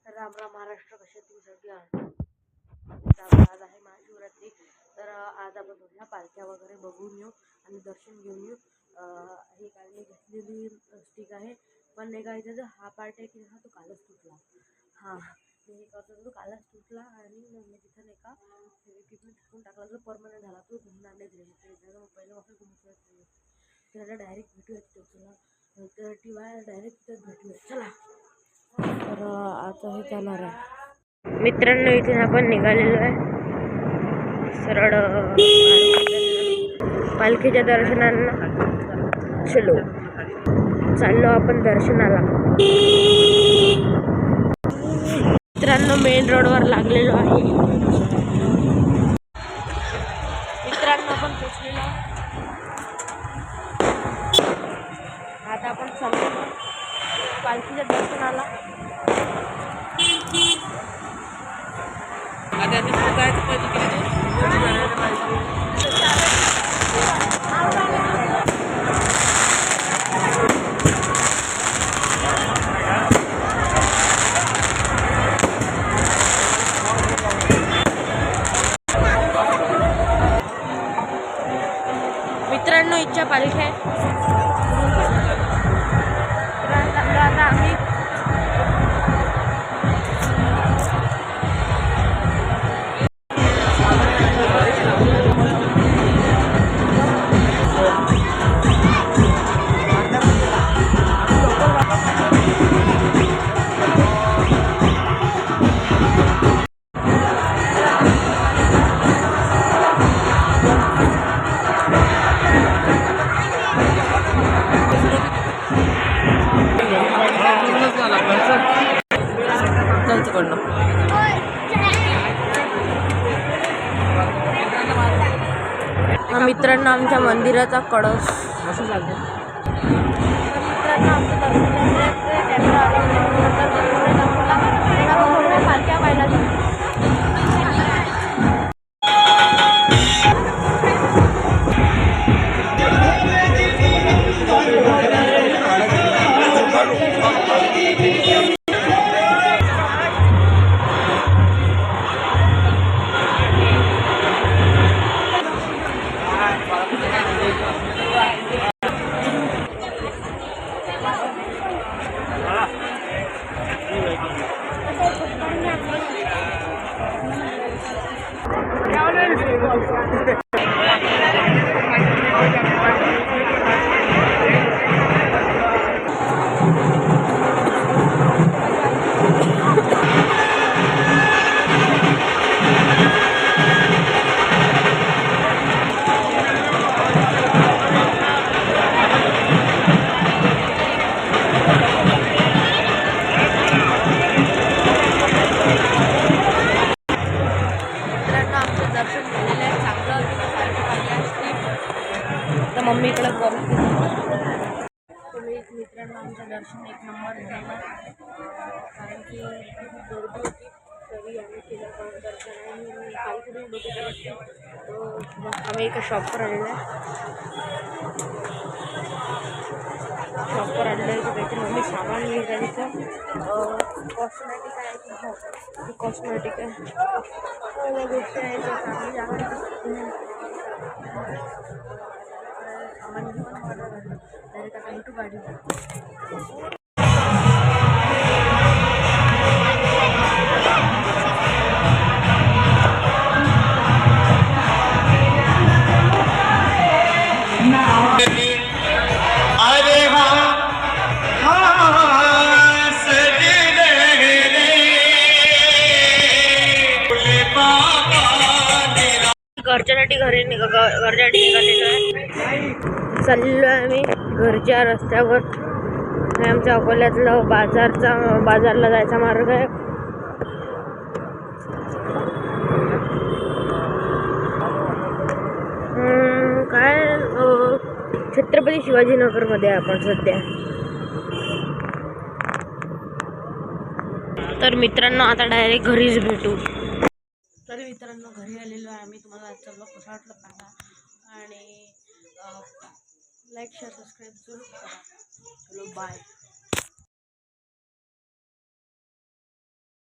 राम राम महाराष्ट्र, कसे तुम्ही सगळे आहात? आज आहे महाशिवरात्री. तर आज आपण थोड्या पालख्या वगैरे बघून येऊ आणि दर्शन घेऊन येऊ. ही काय मी घेतलेली स्टिक आहे, पण नाही का इथे जो हा पार्ट आहे की हा तो कालच तुटला. हां, मी हे करतो तो कालच तुटला आणि मी तिथं नाही का किती टाकून टाकला, जो परमनंट झाला तो घुमणार नाही त्याच्यात पहिल्यापासून घुमत त्याला डायरेक्ट भेटूया तिथे. चला तर टी वाय डायरेक्ट तिथं भेटूया, चला. तर आता हे जाणार आहे मित्रांनो. इथून आपण निघालेलो आहे सरळ पालखीच्या दर्शनाला. चलो चाललो आपण दर्शनाला. मित्रांनो मेन रोडवर लागलेलो आहे. मित्रांनो आपण पोचलेलो. आता आपण चाललो पालखीच्या दर्शनाला. मित्रांनो इच्छा पालखी आहे. आता आम्ही मित्रांनो आमच्या मंदिराचा कळस असं लागलं. मित्रांनो आमचं दर्शन पालख्या पाहिला. मम्मीकडे करू. तुम्ही मित्रांनो आमचं दर्शन एक नंबर झालं, कारण की खूप गर्दी होती. तरी आम्ही केलं दर्शन आणि पालखी डोके. आम्ही एका शॉपवर आलेलो आहे. शॉपवर आणलं आहे काहीतरी मम्मी सामान घ्यायचं तिथं. कॉस्मेटिक आहे की हो ती कॉस्मेटिक आहे. सगळ्या गोष्टी आहेत चांगली आहे. सामान घेऊन डायरेक्ट आता युट्यूब गाडी. घरच्यासाठी घरच्यासाठी निघालेलो आहे. चाललेलो आहे आम्ही घरच्या रस्त्यावर. हे आमच्या अकोल्यातलं बाजारला जायचा मार्ग आहे. काय छत्रपती शिवाजीनगरमध्ये आपण सध्या. तर मित्रांनो आता डायरेक्ट घरीच भेटू. तर मित्रांनो घरी आलेलो आहे आम्ही. तुम्हाला आजचा ब्लॉग कसा वाटला सांगा आणि लाईक शेअर सबस्क्राईब जरूर करा. चलो बाय.